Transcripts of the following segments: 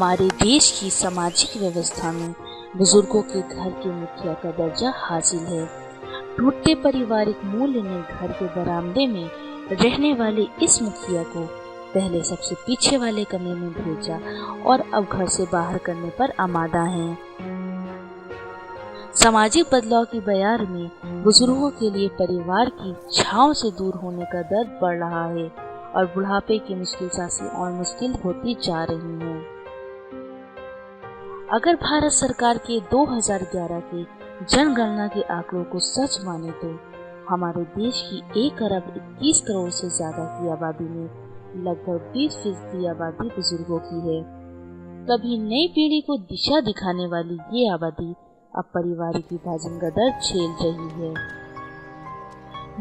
हमारे देश की सामाजिक व्यवस्था में बुजुर्गों के घर के मुखिया का दर्जा हासिल है। टूटते पारिवारिक मूल्य ने घर के बरामदे में रहने वाले इस मुखिया को पहले सबसे पीछे वाले कमरे में भेजा और अब घर से बाहर करने पर आमादा हैं। सामाजिक बदलाव की बयार में बुजुर्गों के लिए परिवार की छांव से दूर होने का दर्द बढ़ रहा है और बुढ़ापे की मुश्किल सांसें और मुश्किल होती जा रही हैं। अगर भारत सरकार के 2011 के जनगणना के आंकड़ों को सच माने तो हमारे देश की 1 अरब 21 करोड़ से ज्यादा की आबादी में लगभग 20% आबादी बुजुर्गों की है। कभी नई पीढ़ी को दिशा दिखाने वाली ये आबादी अब पारिवारिक विभाजन का दर्द झेल रही है।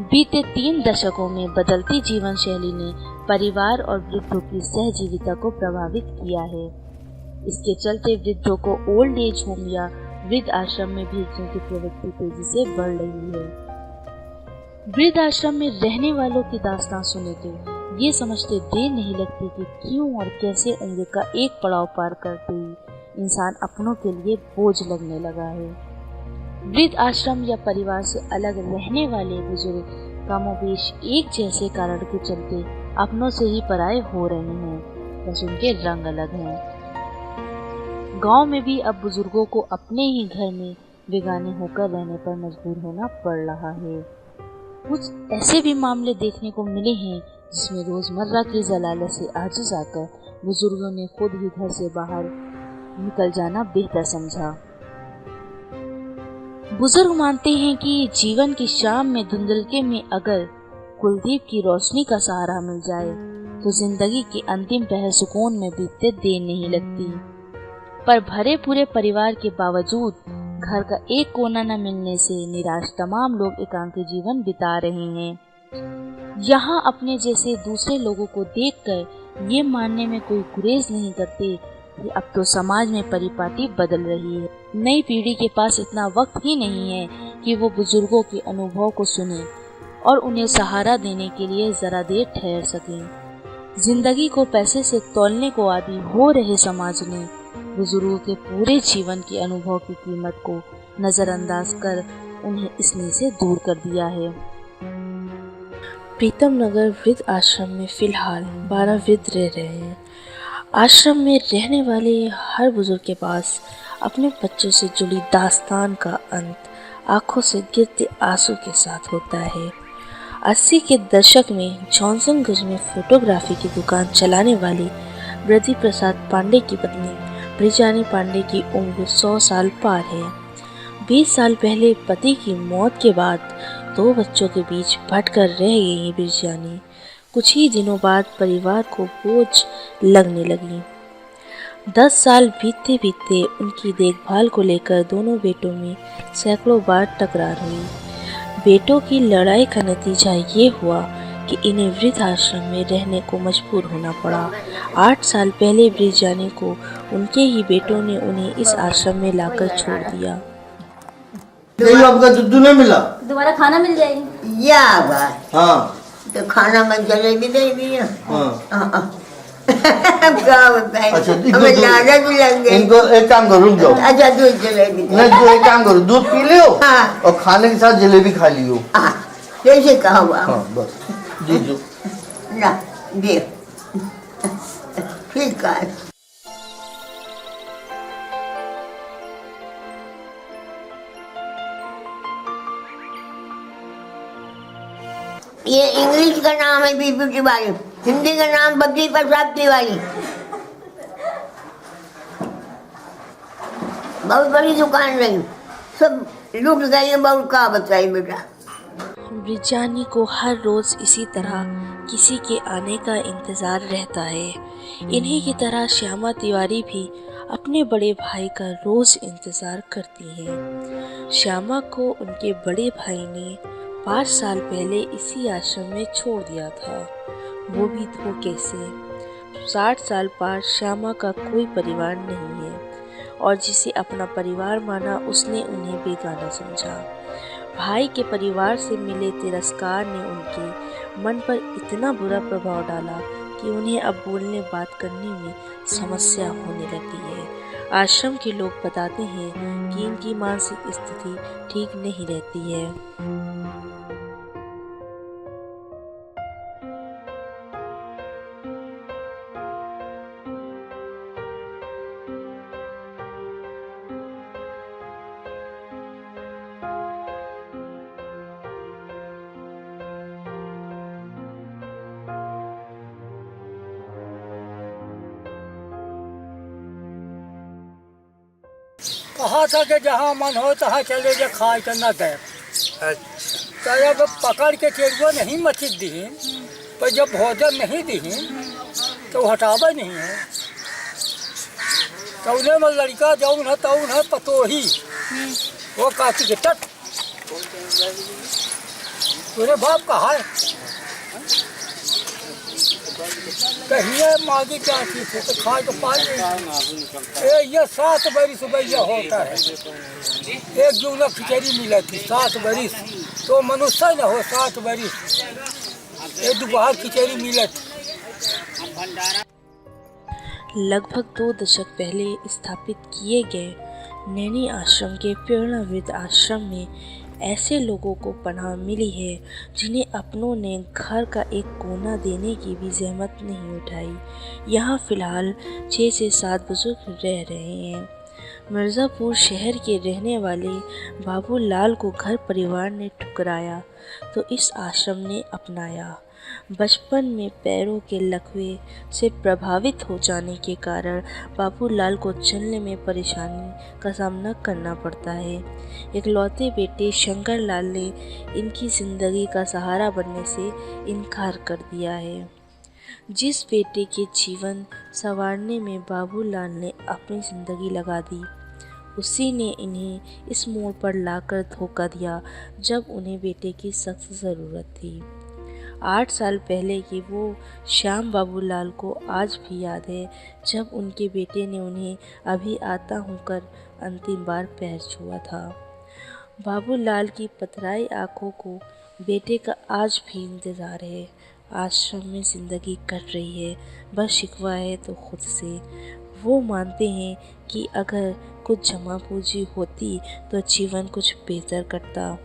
बीते 3 दशकों में बदलती जीवन शैली ने परिवार और वृद्धों की सहजीविता को प्रभावित किया है। इसके चलते वृद्धों को ओल्ड एज होम या वृद्ध आश्रम में भेजने की प्रवृत्ति तेजी से बढ़ रही है। वृद्ध आश्रम में रहने वालों की दास्तान सुने तो ये समझते देर नहीं लगती कि क्यों और कैसे उम्र का एक पड़ाव पार करते ही इंसान अपनों के लिए बोझ लगने लगा है। वृद्ध आश्रम या परिवार से अलग रहने वाले बुजुर्ग कमोबेश एक जैसे कारण के चलते अपनों से ही पराये हो रहे हैं, बस उनके रंग अलग हैं। गांव में भी अब बुजुर्गों को अपने ही घर में बेगाने होकर रहने पर मजबूर होना पड़ रहा है। कुछ ऐसे भी मामले देखने को मिले हैं जिसमें रोजमर्रा की जलालत से आजिज आकर बुजुर्गों ने खुद ही घर से बाहर निकल जाना बेहतर समझा। बुजुर्ग मानते हैं कि जीवन की शाम में धुंधलके में अगर कुलदीप की रोशनी का सहारा मिल जाए तो जिंदगी के अंतिम पहर सुकून में बीतते देर नहीं लगती। पर भरे पूरे परिवार के बावजूद घर का एक कोना न मिलने से निराश तमाम लोग एकांकी जीवन बिता रहे हैं। यहाँ अपने जैसे दूसरे लोगों को देखकर ये मानने में कोई गुरेज नहीं करते कि अब तो समाज में परिपाटी बदल रही है। नई पीढ़ी के पास इतना वक्त ही नहीं है कि वो बुजुर्गों के अनुभव को सुने और उन्हें सहारा देने के लिए जरा देर ठहर सकें। जिंदगी को पैसे से तौलने को आदी हो रहे समाज ने बुजुर्गों के पूरे जीवन के अनुभव की कीमत को नजरअंदाज कर उन्हें इसमें से दूर कर दिया है। प्रीतम नगर वृद्ध आश्रम में फिलहाल 12 वृद्ध रह रहे हैं। आश्रम में रहने वाले हर बुजुर्ग के पास अपने बच्चों से जुड़ी दास्तान का अंत आंखों से गिरते आंसू के साथ होता है। 80 के दशक में जॉनसनगंज में फोटोग्राफी की दुकान चलाने वाली ब्रदी प्रसाद पांडे की पत्नी ब्रिजानी पांडे की उम्र 100 साल पार है। 20 साल पहले पति की मौत के बाद 2 बच्चों के बीच भटकर रह गई ब्रिजानी कुछ ही दिनों बाद परिवार को बोझ लगने लगी। 10 साल बीतते बीतते उनकी देखभाल को लेकर दोनों बेटों में सैकड़ों बार टकरार हुई। बेटों की लड़ाई का नतीजा ये हुआ कि इन्हें वृद्ध आश्रम में रहने को मजबूर होना पड़ा। 8 साल पहले ब्रिजानी को उनके ही बेटों ने उन्हें इस आश्रम में लाकर छोड़ दिया। आपका दूध नहीं मिला, दोबारा खाना मिल जाएगी। या बात हाँ तो खाना में जलेबी दे दिया। क्या बताएं, अच्छा, हमें लाना भी लग गई। इनको एक काम करो, रुक जाओ। अच्छा दूध जलेबी नहीं तो एक काम करो, दूध पी लियो हाँ। और खाने के साथ जलेबी खा लियो। कैसे कहा हुआ हाँ बस दीजिए ना दे ठीक है। ये इंग्लिश का नाम है बीबी तिवारी, हिंदी का नाम बद्री प्रसाद तिवारी। बहुत बड़ी दुकान रही, सब लूट गए। बहुत का बताई बेटा। ब्रिजानी को हर रोज इसी तरह किसी के आने का इंतजार रहता है। इन्हीं की तरह श्यामा तिवारी भी अपने बड़े भाई का रोज इंतजार करती हैं। श्यामा को उनके बड़े भाई ने 5 साल पहले इसी आश्रम में छोड़ दिया था, वो भी धोखे से। 60 साल पार श्यामा का कोई परिवार नहीं है और जिसे अपना परिवार माना उसने उन्हें बेगाना समझा। भाई के परिवार से मिले तिरस्कार ने उनके मन पर इतना बुरा प्रभाव डाला कि उन्हें अब बोलने बात करने में समस्या होने लगती है। आश्रम के लोग बताते हैं कि इनकी मानसिक स्थिति ठीक नहीं रहती है। कहा था कि जहाँ मन हो तहाँ चले जा, खाए के न दे। तो जब पकड़ के केरुआ नहीं मची दी, पर जब भोजन नहीं दी तो हटावे नहीं है। तो उन्हें में लड़का जौन है तौन है पतोही, वो कहती के टट तुरे बाप कहा है कहिए मांगी क्या चीज है तो खा तो पाए। ये 7 बरिस भैया होता है, एक जूना खिचड़ी मिला थी 7 बरिस, तो मनुष्य न हो 7 बरिस एक दोपहर खिचड़ी मिला थी। लगभग 2 दशक पहले स्थापित किए गए नैनी आश्रम के प्रेरणा वृद्ध आश्रम में ऐसे लोगों को पनाह मिली है जिन्हें अपनों ने घर का एक कोना देने की भी जहमत नहीं उठाई। यहाँ फिलहाल 6 से 7 बुजुर्ग रह रहे हैं। मिर्ज़ापुर शहर के रहने वाले बाबू लाल को घर परिवार ने ठुकराया तो इस आश्रम ने अपनाया। बचपन में पैरों के लकवे से प्रभावित हो जाने के कारण बाबू लाल को चलने में परेशानी का सामना करना पड़ता है। इकलौते बेटे शंकर लाल ने इनकी ज़िंदगी का सहारा बनने से इनकार कर दिया है। जिस बेटे के जीवन संवारने में बाबू लाल ने अपनी ज़िंदगी लगा दी, उसी ने इन्हें इस मोड़ पर लाकर धोखा दिया जब उन्हें बेटे की सख्त ज़रूरत थी। 8 साल पहले की वो श्याम बाबू लाल को आज भी याद है जब उनके बेटे ने उन्हें अभी आता हूँ कर अंतिम बार पैर छुआ था। बाबू लाल की पथराई आँखों को बेटे का आज भी इंतज़ार है। आश्रम में ज़िंदगी कट रही है, बस शिकवा है तो खुद से। वो मानते हैं कि अगर कुछ जमा पूंजी होती तो जीवन कुछ बेहतर कटता।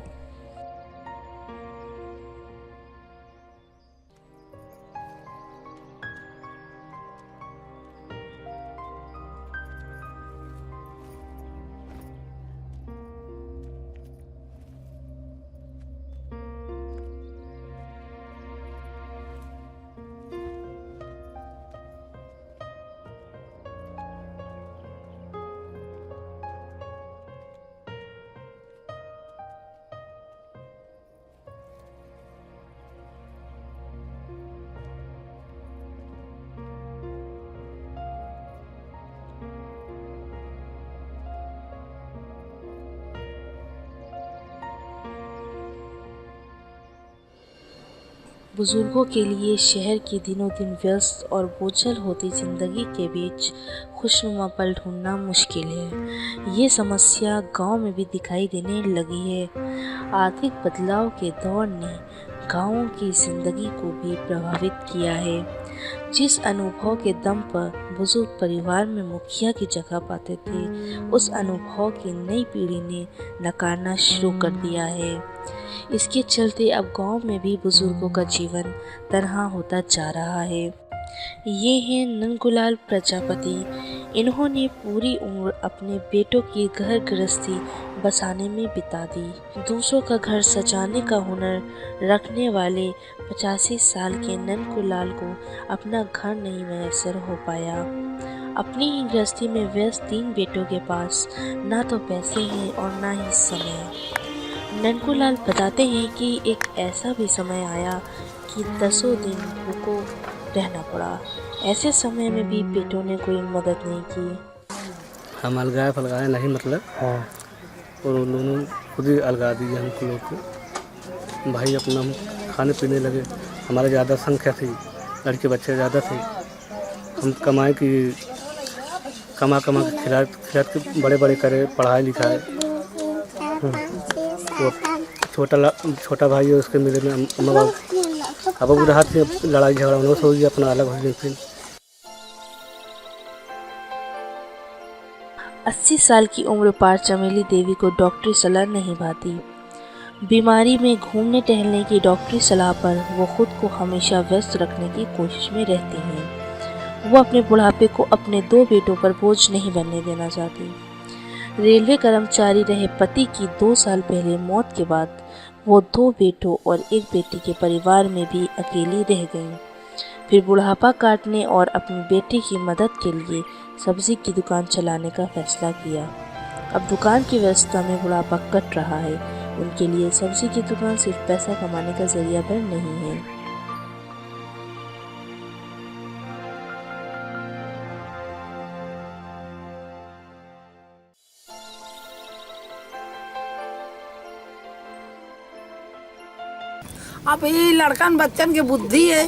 बुजुर्गों के लिए शहर की दिनों दिन व्यस्त और बोझल होती ज़िंदगी के बीच खुशनुमा पल ढूंढना मुश्किल है। ये समस्या गांव में भी दिखाई देने लगी है। आर्थिक बदलाव के दौर ने गांवों की ज़िंदगी को भी प्रभावित किया है। जिस अनुभव के दम पर बुजुर्ग परिवार में मुखिया की जगह पाते थे, उस अनुभव की नई पीढ़ी ने नकारना शुरू कर दिया है। इसके चलते अब गांव में भी बुजुर्गों का जीवन तनहा होता जा रहा है। ये हैं नंदकुलाल प्रजापति। इन्होंने पूरी उम्र अपने बेटों की घर गृहस्थी बसाने में बिता दी। दूसरों का घर सजाने का हुनर रखने वाले 85 साल के नंदकुलाल को अपना घर नहीं मैसर हो पाया। अपनी ही गृहस्थी में व्यस्त 3 बेटों के पास ना तो पैसे हैं और ना ही समय। नंदकुलाल बताते हैं कि एक ऐसा भी समय आया कि 10 दिन भूखों रहना पड़ा। ऐसे समय में भी बेटों ने कोई मदद नहीं की। हम अलगाए फलगाए नहीं मतलब, और उन्होंने खुद ही अलगा दी हमको लोग को। भाई अपना खाने पीने लगे। हमारे ज़्यादा संख्या थी, लड़के बच्चे ज़्यादा थे। हम कमाए कि कमा के खिला के बड़े बड़े करे, पढ़ाई लिखाए। तो छोटा भाई है, उसके मिले में अम्मा बाबू अब वो रात में लड़ाई झगड़ा उन्होंने हो गया, अपना अलग हो गए फिर। 80 साल की उम्र पार चमेली देवी को डॉक्टरी सलाह नहीं भाती। बीमारी में घूमने टहलने की डॉक्टरी सलाह पर वो खुद को हमेशा व्यस्त रखने की कोशिश में रहती हैं। वो अपने बुढ़ापे को अपने 2 बेटों पर बोझ नहीं बनने देना चाहती। रेलवे कर्मचारी रहे पति की 2 साल पहले मौत के बाद वो 2 बेटों और 1 बेटी के परिवार में भी अकेली रह गईं। फिर बुढ़ापा काटने और अपनी बेटी की मदद के लिए सब्जी की दुकान चलाने का फैसला किया। अब दुकान की व्यवस्था में बुढ़ापा कट रहा है। उनके लिए सब्जी की दुकान सिर्फ पैसा कमाने का जरिया भर नहीं है। अब ये लड़कन बच्चन की बुद्धि है।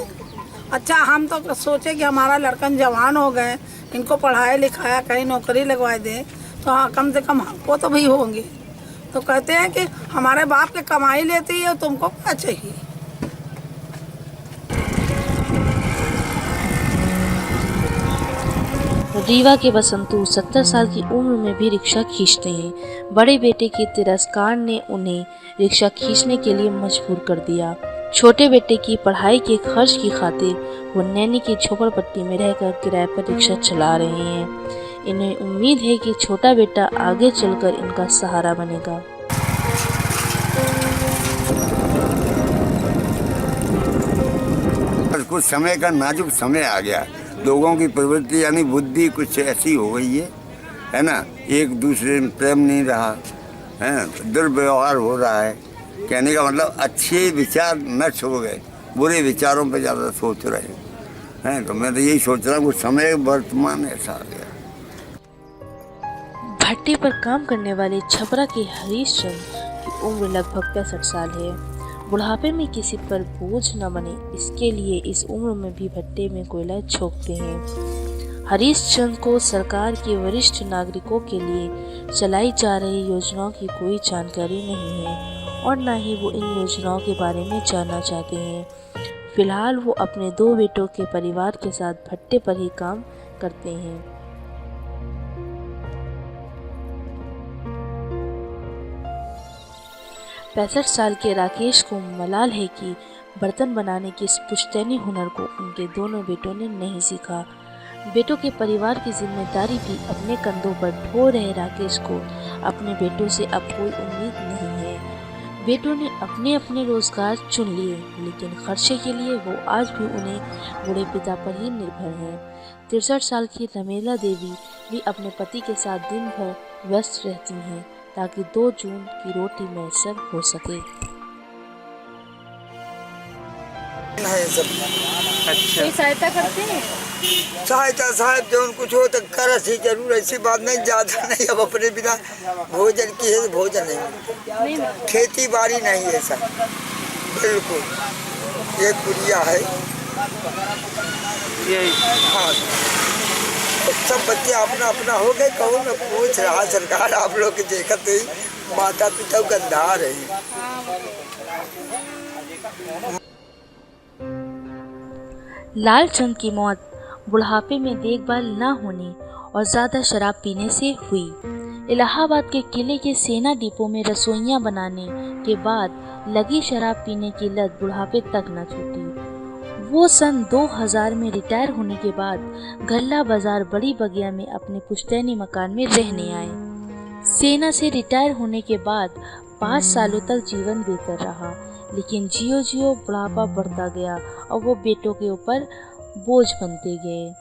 अच्छा, हम तो सोचे कि हमारा लड़कन जवान हो गए, इनको पढ़ाया लिखाया कहीं नौकरी लगवा दें तो हाँ कम से कम हमको तो भी होंगे। तो कहते हैं कि हमारे बाप के कमाई लेती है, तुमको क्या चाहिए। रीवा के बसंतु 70 साल की उम्र में भी रिक्शा खींचते हैं। बड़े बेटे के तिरस्कार ने उन्हें रिक्शा खींचने के लिए मजबूर कर दिया। छोटे बेटे की पढ़ाई के खर्च की खातिर वो नैनी की झोपड़पट्टी में रहकर किराए पर रिक्शा चला रहे हैं। इन्हें उम्मीद है कि छोटा बेटा आगे चलकर इनका सहारा बनेगा। कुछ समय का नाजुक समय आ गया। लोगों की प्रवृत्ति यानी बुद्धि कुछ ऐसी हो गई है ना। एक दूसरे में प्रेम नहीं रहा है, दुर्व्यवहार हो रहा है। कहने का मतलब अच्छे विचार नष्ट हो गए, बुरे विचारों पर ज़्यादा सोच रहे हैं। तो मैं तो यही सोच रहा हूँ कुछ समय वर्तमान ऐसा आ गया। भट्टे पर काम करने वाले छपरा के हरीश चंद की उम्र लगभग 65 साल है। बुढ़ापे में किसी पर बोझ न बने इसके लिए इस उम्र में भी भट्टे में कोयला झोंकते हैं। हरीश चंद को सरकार के वरिष्ठ नागरिकों के लिए चलाई जा रही योजनाओं की कोई जानकारी नहीं है और न ही वो इन योजनाओं के बारे में जानना चाहते हैं। फिलहाल वो अपने 2 बेटों के परिवार के साथ भट्टे पर ही काम करते हैं। पैंसठ साल के राकेश को मलाल है कि बर्तन बनाने के इस पुश्तैनी हुनर को उनके दोनों बेटों ने नहीं सीखा। बेटों के परिवार की जिम्मेदारी भी अपने कंधों पर ढो रहे राकेश को अपने बेटों से अब कोई उम्मीद नहीं है। बेटों ने अपने अपने रोजगार चुन लिए, लेकिन खर्चे के लिए वो आज भी उन्हें बूढ़े पिता पर ही निर्भर है। 63 साल की रमेला देवी भी अपने पति के साथ दिन भर व्यस्त रहती हैं ताकि 2 जून की रोटी मैसर हो सके। कोई सहायता करते हैं? सहायता साहब जो कुछ हो तो कर ही जरूर, ऐसी बात नहीं, ज्यादा नहीं। अब अपने बिना भोजन की है, भोजन नहीं, खेती बाड़ी नहीं है सर, बिल्कुल। एक गुड़िया है, हाँ, सब बच्चे अपना अपना हो गए। कहो मैं पूछ रहा सरकार आप लोग की देखते ही माता पिता गंधार है। लालचंद की मौत बुढ़ापे में देखभाल न होने और ज़्यादा शराब पीने से हुई। इलाहाबाद के किले के सेना डिपो में रसोइयाँ बनाने के बाद लगी शराब पीने की लत बुढ़ापे तक न छूटी। वो सन 2000 में रिटायर होने के बाद गल्ला बाजार बड़ी बगिया में अपने पुश्तैनी मकान में रहने आए। सेना से रिटायर होने के बाद 5 सालों तक जीवन बेहतर रहा, लेकिन जियो जियो बुढ़ापा बढ़ता गया और वो बेटों के ऊपर बोझ बनते गए।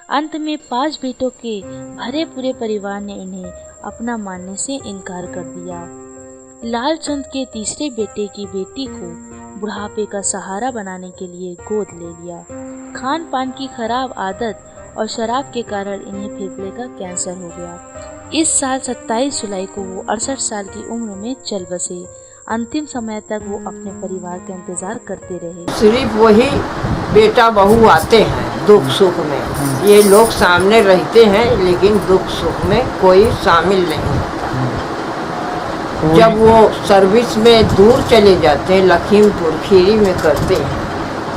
अंत में 5 बेटों के भरे पूरे परिवार ने इन्हें अपना मानने से इनकार कर दिया। लालचंद के तीसरे बेटे की बेटी को बुढ़ापे का सहारा बनाने के लिए गोद ले लिया। खान पान की खराब आदत और शराब के कारण इन्हें फेफड़े का कैंसर हो गया। इस साल 27 जुलाई को वो 68 साल की उम्र में चल बसे। अंतिम समय तक वो अपने परिवार का इंतजार करते रहे। सिर्फ वही बेटा बहू आते हैं दुख सुख में, ये लोग सामने रहते हैं लेकिन दुख सुख में कोई शामिल नहीं होता। जब वो सर्विस में दूर चले जाते हैं, लखीमपुर खीरी में करते हैं,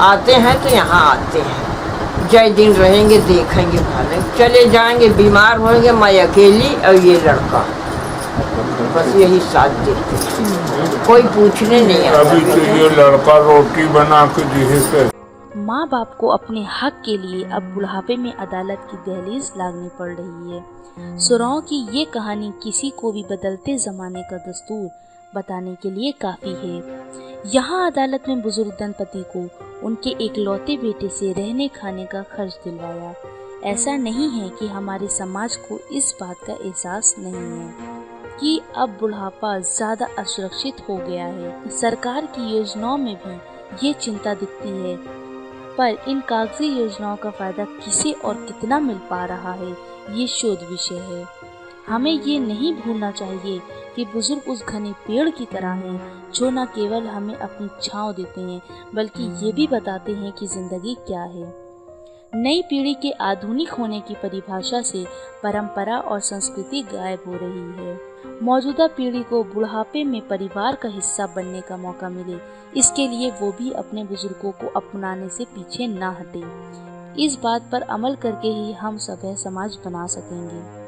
आते हैं तो यहाँ आते हैं, जय दिन रहेंगे देखेंगे भालेंगे, चले जाएंगे, बीमार होंगे, मैं अकेली और ये लड़का, बस यही साथ देते हैं, कोई पूछने नहीं आता। अभी तो ये लड़का रोटी बना के दिए। माँ बाप को अपने हक के लिए अब बुढ़ापे में अदालत की दहलीज लागनी पड़ रही है। सुराओं की ये कहानी किसी को भी बदलते जमाने का दस्तूर बताने के लिए काफी है। यहाँ अदालत में बुजुर्ग दंपति को उनके एकलौते बेटे से रहने खाने का खर्च दिलवाया। ऐसा नहीं है कि हमारे समाज को इस बात का एहसास नहीं है कि अब बुढ़ापा ज्यादा असुरक्षित हो गया है। सरकार की योजनाओं में भी ये चिंता दिखती है, पर इन कागजी योजनाओं का फायदा किसे और कितना मिल पा रहा है, ये शोध विषय है। हमें ये नहीं भूलना चाहिए कि बुजुर्ग उस घने पेड़ की तरह हैं जो न केवल हमें अपनी छांव देते हैं बल्कि ये भी बताते हैं कि जिंदगी क्या है। नई पीढ़ी के आधुनिक होने की परिभाषा से परंपरा और संस्कृति गायब हो रही है। मौजूदा पीढ़ी को बुढ़ापे में परिवार का हिस्सा बनने का मौका मिले, इसके लिए वो भी अपने बुजुर्गों को अपनाने से पीछे ना हटे। इस बात पर अमल करके ही हम सभ्य समाज बना सकेंगे।